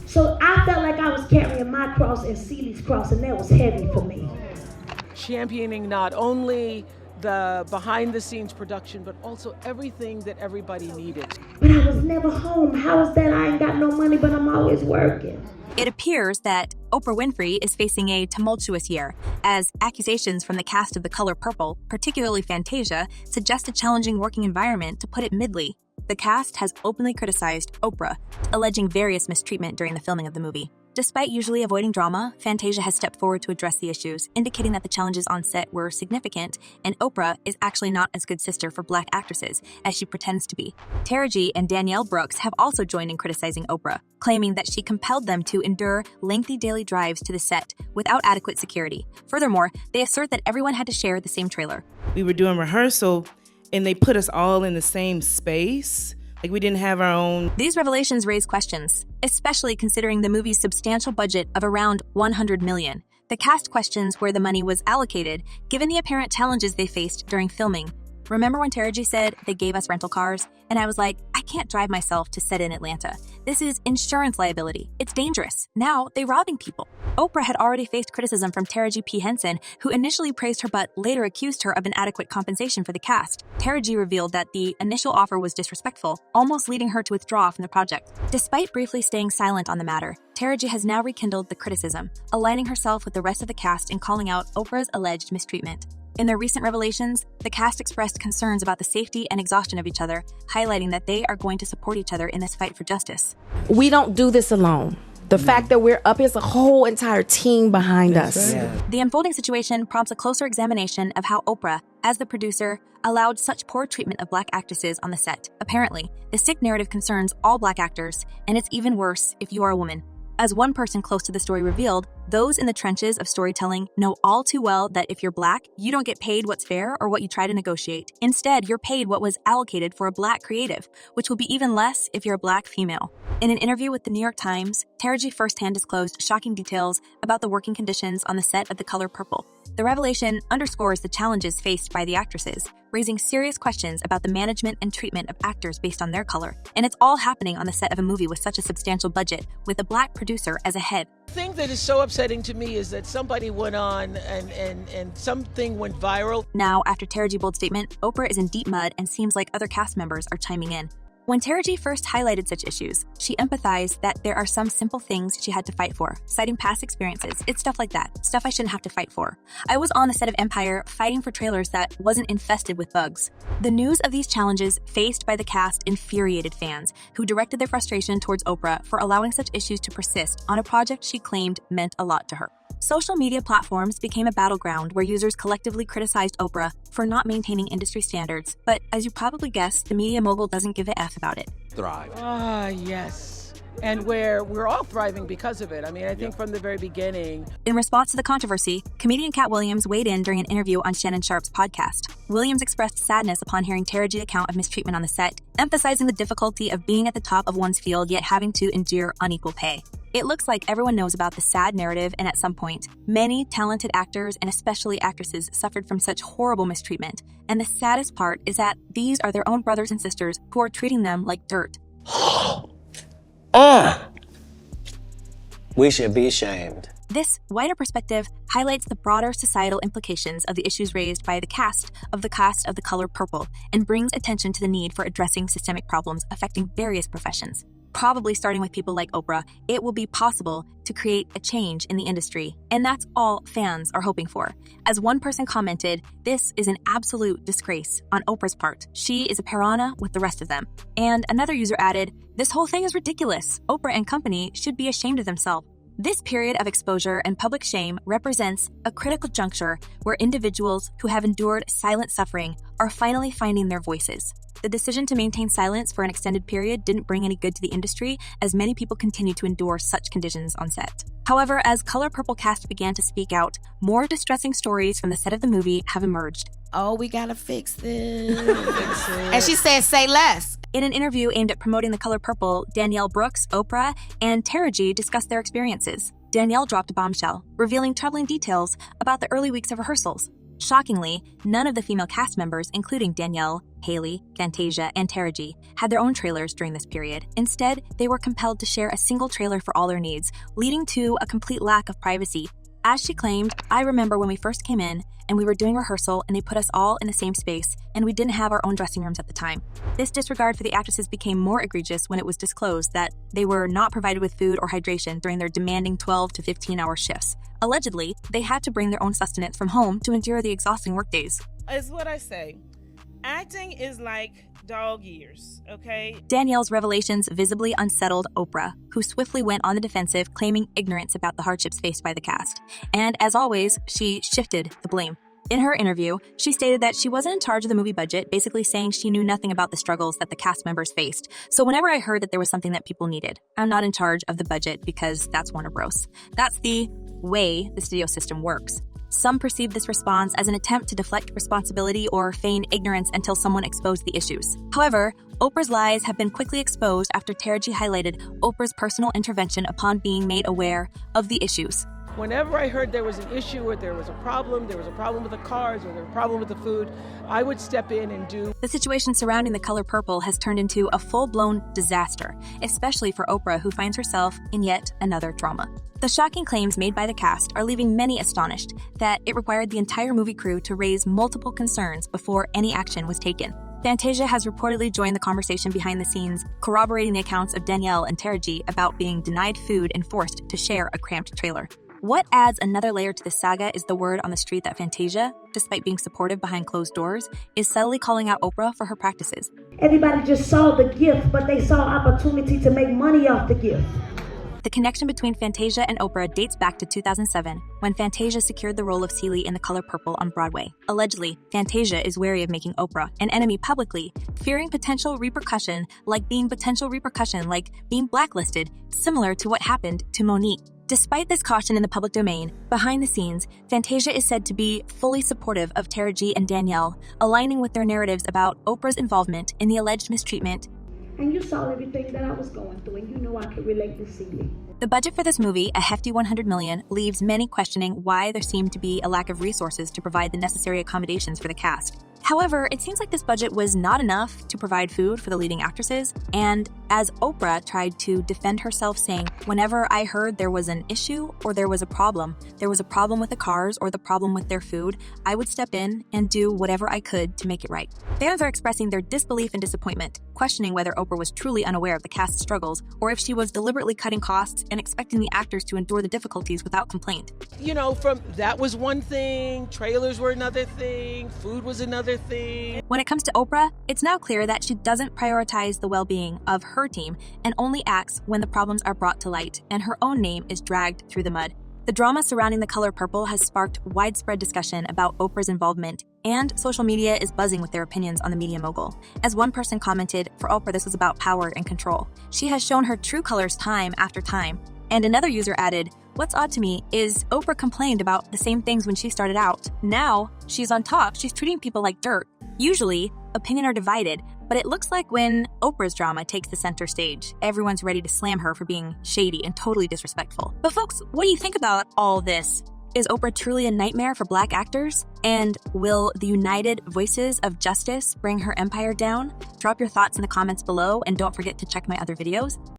So I felt like I was carrying my cross and Celie's cross, and that was heavy for me. Championing not only the behind-the-scenes production, but also everything that everybody needed. But I was never home. How is that? I ain't got no money, but I'm always working. It appears that Oprah Winfrey is facing a tumultuous year, as accusations from the cast of The Color Purple, particularly Fantasia, suggest a challenging working environment, to put it mildly. The cast has openly criticized Oprah, alleging various mistreatment during the filming of the movie. Despite usually avoiding drama, Fantasia has stepped forward to address the issues, indicating that the challenges on set were significant, and Oprah is actually not as good sister for Black actresses as she pretends to be. Taraji and Danielle Brooks have also joined in criticizing Oprah, claiming that she compelled them to endure lengthy daily drives to the set without adequate security. Furthermore, they assert that everyone had to share the same trailer. We were doing rehearsal, and they put us all in the same space. Like, we didn't have our own. These revelations raise questions, especially considering the movie's substantial budget of around $100 million. The cast questions where the money was allocated, given the apparent challenges they faced during filming. Remember when Taraji said they gave us rental cars? And I was like, I can't drive myself to set in Atlanta. This is insurance liability. It's dangerous. Now they're robbing people. Oprah had already faced criticism from Taraji P. Henson, who initially praised her but later accused her of inadequate compensation for the cast. Taraji revealed that the initial offer was disrespectful, almost leading her to withdraw from the project. Despite briefly staying silent on the matter, Taraji has now rekindled the criticism, aligning herself with the rest of the cast in calling out Oprah's alleged mistreatment. In their recent revelations, the cast expressed concerns about the safety and exhaustion of each other, highlighting that they are going to support each other in this fight for justice. We don't do this alone. The fact that we're up is a whole entire team behind us. Yeah. The unfolding situation prompts a closer examination of how Oprah, as the producer, allowed such poor treatment of Black actresses on the set. Apparently, the sick narrative concerns all Black actors, and it's even worse if you are a woman. As one person close to the story revealed, those in the trenches of storytelling know all too well that if you're Black, you don't get paid what's fair or what you try to negotiate. Instead, you're paid what was allocated for a Black creative, which will be even less if you're a Black female. In an interview with the New York Times, Taraji firsthand disclosed shocking details about the working conditions on the set of The Color Purple. The revelation underscores the challenges faced by the actresses, raising serious questions about the management and treatment of actors based on their color. And it's all happening on the set of a movie with such a substantial budget, with a Black producer as a head. The thing that is so upsetting to me is that somebody went on and something went viral. Now, after Taraji's bold statement, Oprah is in deep mud and seems like other cast members are chiming in. When Taraji first highlighted such issues, she empathized that there are some simple things she had to fight for, citing past experiences. It's stuff like that, stuff I shouldn't have to fight for. I was on the set of Empire fighting for trailers that wasn't infested with bugs. The news of these challenges faced by the cast infuriated fans, who directed their frustration towards Oprah for allowing such issues to persist on a project she claimed meant a lot to her. Social media platforms became a battleground where users collectively criticized Oprah for not maintaining industry standards. But as you probably guessed, the media mogul doesn't give a F about it. Thrive. Yes. And where we're all thriving because of it. I mean, I think from the very beginning. In response to the controversy, comedian Cat Williams weighed in during an interview on Shannon Sharp's podcast. Williams expressed sadness upon hearing Taraji's account of mistreatment on the set, emphasizing the difficulty of being at the top of one's field yet having to endure unequal pay. It looks like everyone knows about the sad narrative, and at some point, many talented actors and especially actresses suffered from such horrible mistreatment. And the saddest part is that these are their own brothers and sisters who are treating them like dirt. We should be ashamed. This wider perspective highlights the broader societal implications of the issues raised by the cast of The Color Purple and brings attention to the need for addressing systemic problems affecting various professions. Probably starting with people like Oprah, it will be possible to create a change in the industry, and that's all fans are hoping for. As one person commented, this is an absolute disgrace on Oprah's part. She is a piranha with the rest of them. And another user added, this whole thing is ridiculous. Oprah and company should be ashamed of themselves. This period of exposure and public shame represents a critical juncture where individuals who have endured silent suffering are finally finding their voices. The decision to maintain silence for an extended period didn't bring any good to the industry, as many people continue to endure such conditions on set. However, as Color Purple cast began to speak out, more distressing stories from the set of the movie have emerged. Oh, we gotta fix this. And she said, say less. In an interview aimed at promoting The Color Purple, Danielle Brooks, Oprah, and Taraji discussed their experiences. Danielle dropped a bombshell, revealing troubling details about the early weeks of rehearsals. Shockingly, none of the female cast members, including Danielle, Haley, Fantasia, and Taraji, had their own trailers during this period. Instead, they were compelled to share a single trailer for all their needs, leading to a complete lack of privacy. As she claimed, "I remember when we first came in and we were doing rehearsal and they put us all in the same space and we didn't have our own dressing rooms at the time." This disregard for the actresses became more egregious when it was disclosed that they were not provided with food or hydration during their demanding 12 to 15-hour shifts. Allegedly, they had to bring their own sustenance from home to endure the exhausting workdays. It's what I say. Acting is like dog years, okay? Danielle's revelations visibly unsettled Oprah, who swiftly went on the defensive, claiming ignorance about the hardships faced by the cast. And as always, she shifted the blame. In her interview, she stated that she wasn't in charge of the movie budget, basically saying she knew nothing about the struggles that the cast members faced. "So whenever I heard that there was something that people needed, I'm not in charge of the budget because that's Warner Bros." That's the way the studio system works. Some perceive this response as an attempt to deflect responsibility or feign ignorance until someone exposed the issues. However, Oprah's lies have been quickly exposed after Taraji highlighted Oprah's personal intervention upon being made aware of the issues. Whenever I heard there was an issue or there was a problem with the cars or there was a problem with the food, I would step in and do. The situation surrounding the color purple has turned into a full-blown disaster, especially for Oprah, who finds herself in yet another drama. The shocking claims made by the cast are leaving many astonished that it required the entire movie crew to raise multiple concerns before any action was taken. Fantasia has reportedly joined the conversation behind the scenes, corroborating the accounts of Danielle and Taraji about being denied food and forced to share a cramped trailer. What adds another layer to the saga is the word on the street that Fantasia, despite being supportive behind closed doors, is subtly calling out Oprah for her practices. Everybody just saw the gift, but they saw opportunity to make money off the gift. The connection between Fantasia and Oprah dates back to 2007, when Fantasia secured the role of Celie in The Color Purple on Broadway. Allegedly, Fantasia is wary of making Oprah an enemy publicly, fearing potential repercussion like being blacklisted, similar to what happened to Monique. Despite this caution in the public domain, behind the scenes, Fantasia is said to be fully supportive of Taraji and Danielle, aligning with their narratives about Oprah's involvement in the alleged mistreatment. And you saw everything that I was going through, and you know I could relate to Celie. The budget for this movie, a hefty $100 million, leaves many questioning why there seemed to be a lack of resources to provide the necessary accommodations for the cast. However, it seems like this budget was not enough to provide food for the leading actresses, and as Oprah tried to defend herself saying, "Whenever I heard there was an issue or there was a problem with the cars or the problem with their food, I would step in and do whatever I could to make it right." Fans are expressing their disbelief and disappointment, questioning whether Oprah was truly unaware of the cast's struggles or if she was deliberately cutting costs and expecting the actors to endure the difficulties without complaint. From that was one thing, trailers were another thing, food was another thing. When it comes to Oprah, it's now clear that she doesn't prioritize the well-being of her team and only acts when the problems are brought to light and her own name is dragged through the mud. The drama surrounding The Color Purple has sparked widespread discussion about Oprah's involvement, and social media is buzzing with their opinions on the media mogul. As one person commented, for Oprah this was about power and control. She has shown her true colors time after time. And another user added, "What's odd to me is Oprah complained about the same things when she started out. Now, she's on top, she's treating people like dirt. Usually, opinions are divided, but it looks like when Oprah's drama takes the center stage, everyone's ready to slam her for being shady and totally disrespectful." But folks, what do you think about all this? Is Oprah truly a nightmare for Black actors? And will the united voices of justice bring her empire down? Drop your thoughts in the comments below, and don't forget to check my other videos.